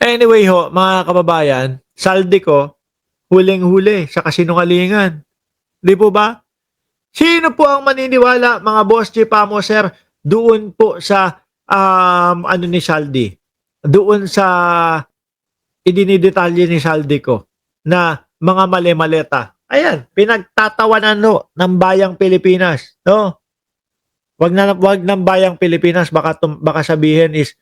Anyway ho, mga kababayan, saldi ko, huling-huli sa kasinungalingan. 'Di po ba? Sino po ang maniniwala, mga boss G Pamoser, doon po sa ano ni Saldi? Doon sa idinidetalye ni Saldi ko na mga mali-maleta. Ayan, pinagtatawanan no ng bayang Pilipinas, no? Wag ng bayang Pilipinas, baka sabihin is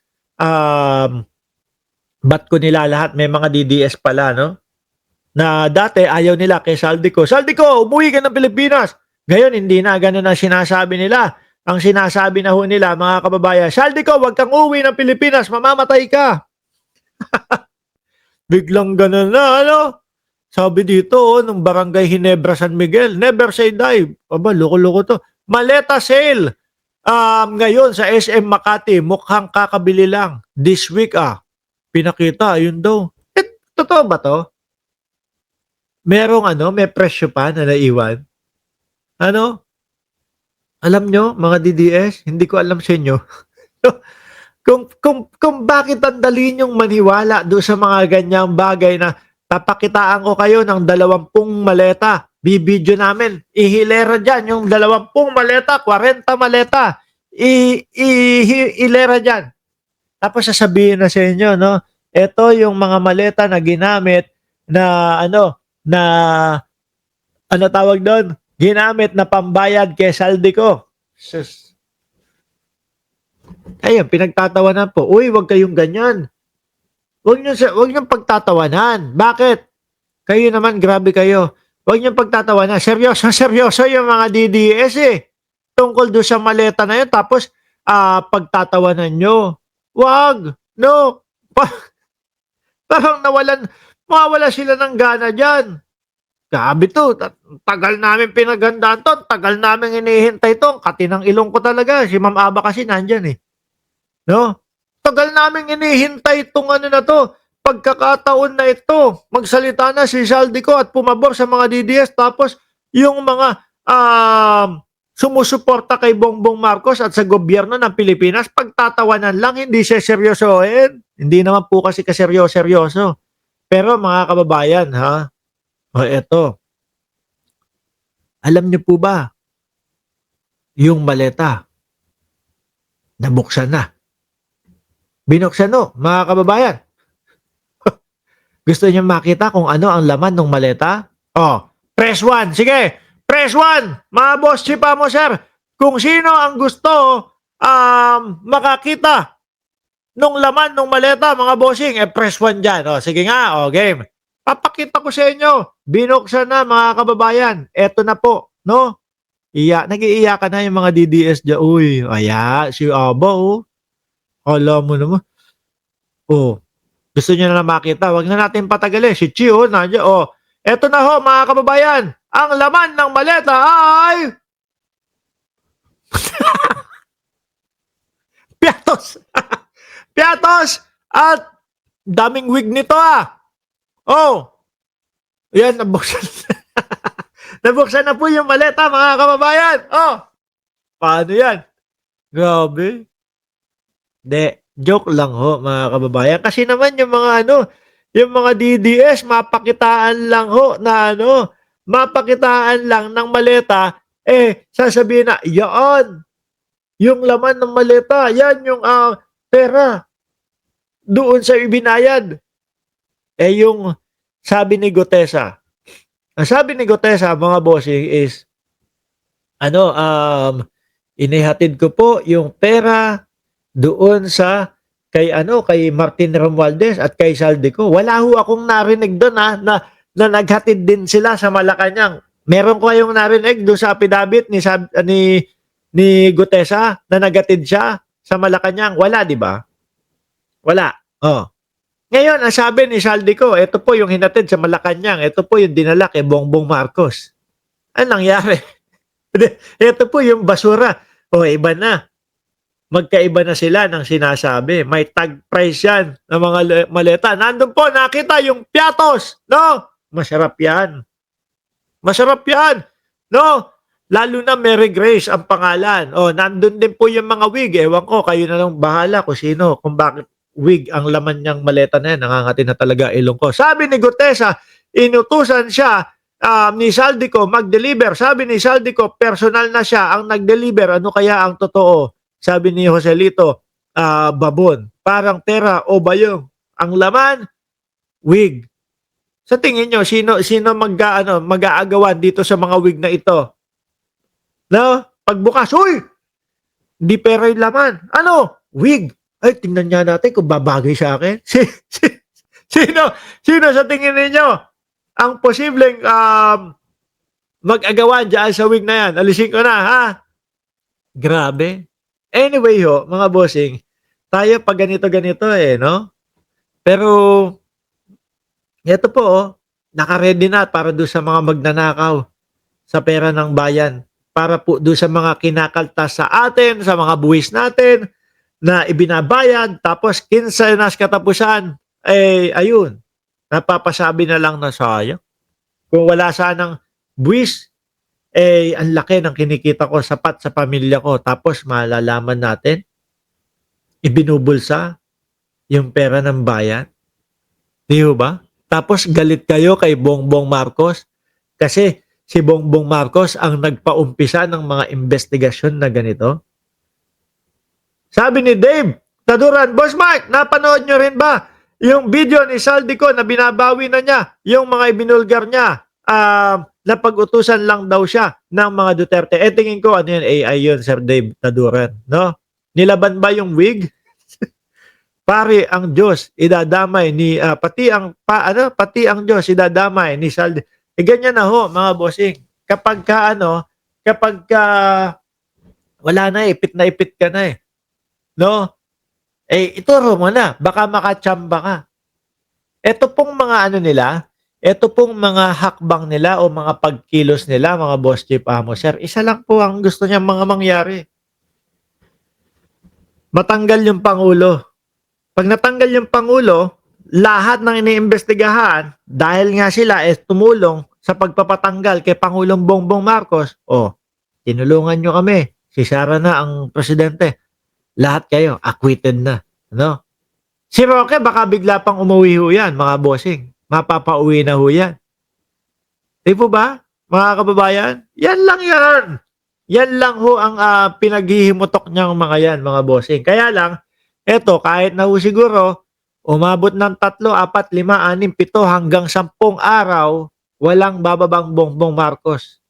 ba't ko nilalahat, may mga DDS pala, no? Na dati ayaw nila kay Saldico. Saldico, umuwi ka ng Pilipinas. Ngayon, hindi na ganun ang sinasabi nila. Ang sinasabi na ho nila, mga kababayan, Saldico, wag kang uwi ng Pilipinas, mamamatay ka. Biglang ganun na, ano? Sabi dito, nung barangay Hinebra San Miguel, never say die. Aba, loko-loko to. Maleta sale. Ngayon sa SM Makati, mukhang kakabili lang. This week, pinakita, yun daw. Totoo ba to? May presyo pa na naiwan. Ano? Alam nyo, mga DDS, hindi ko alam sa inyo. kung bakit ang dali nyong maniwala doon sa mga ganyang bagay na papakitaan ko kayo ng 20 maleta. Bibidyo namin. Ihilera dyan yung 20 maleta, 40 maleta. Ihilera dyan. Tapos sasabihin na sa inyo, no? Ito yung mga maleta na ginamit na tawag doon? Ginamit na pambayad kay Saldico. Sus. Ayun, pinagtatawanan po. Uy, wag kayong ganyan. Wag niyo pagtatawanan. Bakit? Kayo naman, grabe kayo. Wag niyo pagtatawanan. Seryoso yung mga DDS eh. Tungkol doon sa maleta na yun. Tapos, pagtatawanan nyo. Wag. No. Parang mawawala sila ng gana dyan. Grabe to. Tagal namin pinagandaan to. Tagal namin hinihintay to. Katinang ilong ko talaga. Si Ma'am Aba kasi nandyan eh. No? Tagal namin hinihintay itong ano na to. Pagkakataon na ito. Magsalita na si Saldico at pumabor sa mga DDS. Tapos yung mga sumusuporta kay Bongbong Marcos at sa gobyerno ng Pilipinas, pagtatawanan lang, hindi siya seryosohin. Hindi naman po kasi kaseryoso. Pero mga kababayan, ha? O eto, alam niyo po ba, yung maleta, nabuksan na. Binuksan no, mga kababayan. Gusto niyo makita kung ano ang laman ng maleta? Press 1. Sige, press 1. Mga boss chipa mo, sir. Kung sino ang gusto makakita nung laman ng maleta, mga bossing, press 1 dyan. Sige nga, game. Papakita ko sa inyo. Binuksan na, mga kababayan. Eto na po, no? Nag-iiyakan na yung mga DDS dyan. Uy, si Aba, alam mo naman. Gusto niyo na makita. Wag na natin patagalin. Si Chio, nandiyan. Eto na ho, mga kababayan. Ang laman ng maleta ay piatos. Piatos at daming wig nito yan, nabuksan. Nabuksan na po yung maleta, mga kababayan. Paano yan? Grabe. Joke lang ho, mga kababayan. Kasi naman yung mga yung mga DDS, mapakitaan lang ho na mapakitaan lang ng maleta, sasabihin na, yan, yung laman ng maleta, yan yung pera doon sa ibinayad. Yung sabi ni Gutesa, mga bossing is, inihatid ko po yung pera doon sa kay Martin Romualdez at kay Saldico. Wala ho akong narinig doon na naghatid din sila sa Malacanang. Meron ko kayong narinig doon sa affidavit ni Gutesa na naghatid siya sa Malacanang. Wala, di ba? Wala. Ngayon, ang sabi ni Saldico, ito po yung hinatid sa Malacanang. Ito po yung dinala kay Bongbong Marcos. Ano nangyari? Ito po yung basura. Iba na. Magkaiba na sila ng sinasabi. May tag price yan ng mga maleta. Nandun po, nakita yung piatos. No? Masarap yan. Masarap yan. No? Lalo na Mary Grace ang pangalan. Nandun din po yung mga wig. Ewan ko, kayo na lang bahala kung sino. Kung bakit wig ang laman niyang maleta na yan. Nangangati na talaga ilong ko. Sabi ni Gutesa, inutusan siya ni Saldico mag-deliver. Sabi ni Saldico, personal na siya ang nag-deliver. Ano kaya ang totoo? Sabi ni Joselito, babon. Parang tera o bayong. Ang laman, wig. Sa tingin nyo, sino mag-aagawan dito sa mga wig na ito? No? Pagbukas, uy! Hindi pera yung laman. Ano? Wig. Ay, tingnan niya natin kung babagay sa akin. Sino sa tingin ninyo ang posibleng mag-agawan dyan sa wig na yan? Alisin ko na, ha? Grabe. Anyway ho, mga bossing, tayo pag ganito-ganito no? Pero, ito po, naka-ready na para doon sa mga magnanakaw sa pera ng bayan. Para po doon sa mga kinakaltas sa atin, sa mga buwis natin, na ibinabayad, tapos kinsenas katapusan, ayun, napapasabi na lang na sayang. Kung wala sanang buwis, ang laki ng kinikita ko, sapat sa pamilya ko, tapos malalaman natin, ibinubulsa yung pera ng bayan. Di ba? Tapos galit kayo kay Bongbong Marcos kasi si Bongbong Marcos ang nagpaumpisa ng mga investigasyon na ganito. Sabi ni Dave Taduran, Boss Mike, napanood nyo rin ba yung video ni Saldico na binabawi na niya yung mga ibinulgar niya? Napag-utusan lang daw siya ng mga Duterte. Tingin ko, ano yun? AI yun, Sir Dave Taduran. No? Nilaban ba yung wig? Pare ang Diyos idadamay ni pati ang Diyos idadamay ni Saldi. Ganyan na ho mga bossing. Kapag wala na ipit ka na no? Ituro mo na baka makachamba ka. Ito pong mga ito pong mga hakbang nila o mga pagkilos nila mga boss chief amo sir. Isa lang po ang gusto niya mga mangyari. Matanggal yung pangulo. Pag natanggal yung Pangulo, lahat ng iniimbestigahan, dahil nga sila tumulong sa pagpapatanggal kay Pangulong Bongbong Marcos, tinulungan nyo kami, si Sara na ang presidente. Lahat kayo, acquitted na. No? Si Roque, baka bigla pang umuwi ho yan, mga bossing. Mapapauwi na ho yan. Di po ba, mga kababayan? Yan lang yan. Yan lang ho ang pinaghihimutok niyang mga yan, mga bossing. Kaya lang, eto, kahit na siguro, umabot ng 3, 4, 5, 6, 7 hanggang 10 araw, walang bababang Bongbong Marcos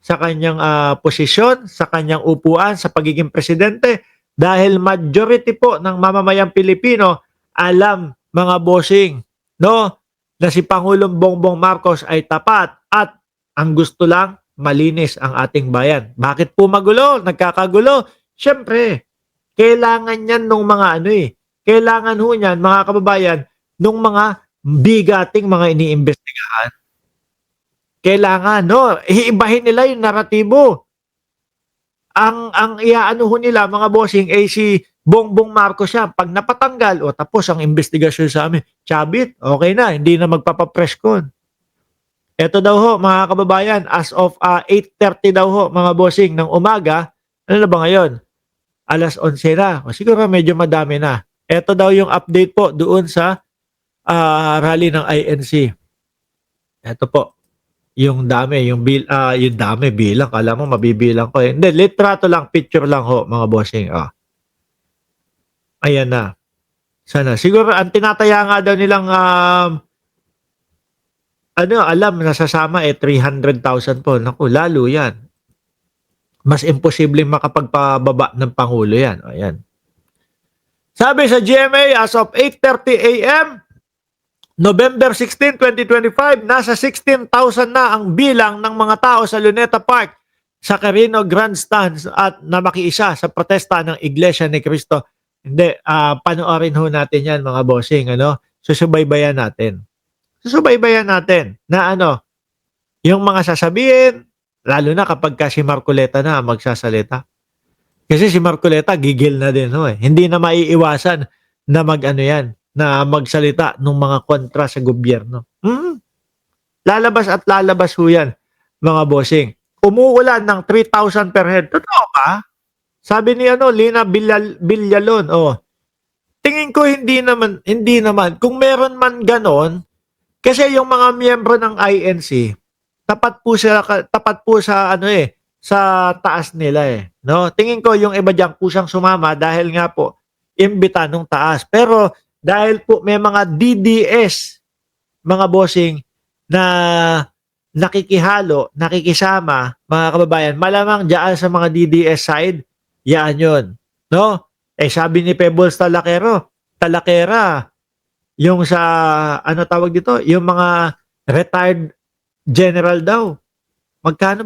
sa kanyang posisyon, sa kanyang upuan, sa pagiging presidente, dahil majority po ng mamamayang Pilipino alam, mga bossing, no, na si Pangulong Bongbong Marcos ay tapat at ang gusto lang, malinis ang ating bayan. Bakit po magulo? Nagkakagulo? Siyempre, kailangan yan nung mga kailangan ho niyan, mga kababayan, nung mga bigating mga iniimbestigahan. Kailangan, no? Iibahin nila yung naratibo. Ang iaano ho nila, mga bossing, si Bongbong Marcos siya. Pag napatanggal, tapos ang investigasyon sa amin, Chabit, okay na, hindi na magpapapreskon. Ito daw ho, mga kababayan, as of 8:30 daw ho, mga bossing, ng umaga, ano na ba ngayon? Alas 11 na. Siguro medyo madami na. Ito daw yung update po doon sa rally ng INC. Ito po. Yung dami, yung dami bilang. Kala mo mabibilang ko. Hindi, litrato lang, picture lang ho, mga bossing. Ayan na. Sana. Siguro ang tinataya nga daw nilang alam, nasasama 300,000 po. Naku, lalo yan. Mas imposibleng makapagpababa ng Pangulo yan. Ayan. Sabi sa GMA, as of 8:30 a.m., November 16, 2025, nasa 16,000 na ang bilang ng mga tao sa Luneta Park sa Carino Grandstand at na makiisa sa protesta ng Iglesia ni Cristo. Hindi, panoorin ho natin yan mga bossing. Susubaybayan natin. Susubaybayan natin na yung mga sasabihin, lalo na kapag si Marcoleta na magsasalita. Kasi si Marcoleta gigil na din Hindi na maiiwasan na na magsalita ng mga kontra sa gobyerno. Lalabas at lalabas ho yan, mga bossing. Umuulan ng 3,000 per head. Totoo ba? Sabi ni Lina Villalon, tingin ko hindi naman. Kung meron man ganon, kasi yung mga miyembro ng INC, tapat po sa ano sa taas nila no? Tingin ko yung iba diyan kusang sumama dahil nga po imbita nung taas. Pero dahil po may mga DDS, mga bossing na nakikihalo, nakikisama, mga kababayan, malamang diyan sa mga DDS side, yan yun, no? Sabi ni Pebbles Talakera, yung sa ano tawag dito, yung mga retired general daw. Magkano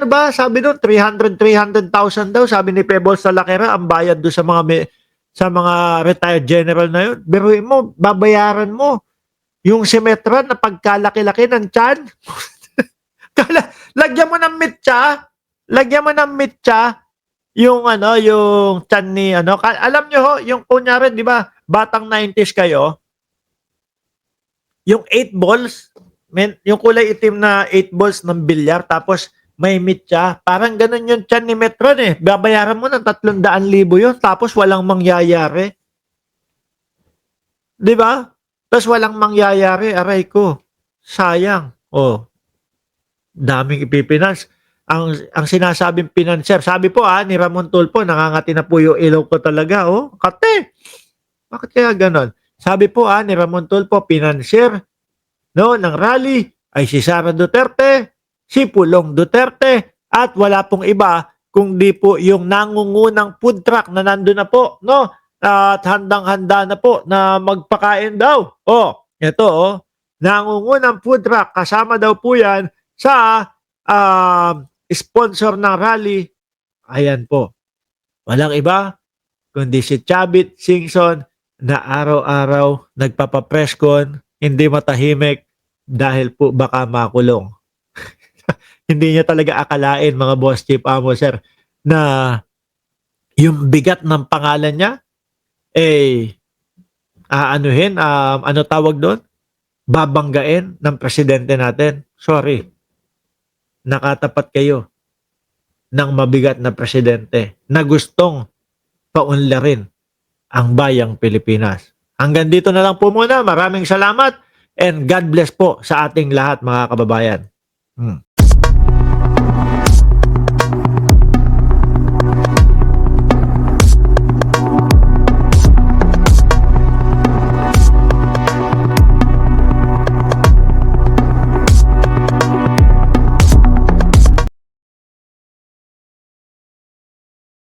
ba? Sabi doon 300,000 daw, sabi ni Pebbles Talakera ang bayad do sa mga retired general na yun. Biruin mo, babayaran mo yung Symetra na pagkalaki-laki ng tiyan. Lagyan mo ng mitya, yung ano, yung tiyan ni ano. Alam nyo ho, yung kunyari, di ba, batang 90s kayo, yung 8 balls, yung kulay itim na 8 balls ng bilyar, tapos may mitya, parang ganun yung tiyan ni Metron Babayaran mo ng 300,000 yun, tapos walang mangyayari. Di ba? Tapos walang mangyayari, aray ko. Sayang. Daming ipipinance. Ang sinasabing pinanser, sabi po ni Ramon Tulfo, nakangati na po yung ilaw ko talaga. Kate, bakit kaya ganon? Sabi po ni Ramon Tulfo, pinanser ng rally ay si Sara Duterte, si Pulong Duterte, at wala pong iba kundi po yung nangungunang food truck na nandun na po, no? At handang-handa na po na magpakain daw. Ito nangungunang food truck, kasama daw po yan sa sponsor ng rally. Ayan po. Walang iba kundi si Chavit Singson na araw-araw nagpapa-presscon, hindi matahimik dahil po baka makulong. Hindi niya talaga akalain, mga boss chief amo sir, na yung bigat ng pangalan niya ano tawag doon? Babanggain ng presidente natin. Sorry. Nakatapat kayo ng mabigat na presidente na gustong paunlarin ang bayang Pilipinas. Hanggang dito na lang po muna. Maraming salamat and God bless po sa ating lahat, mga kababayan.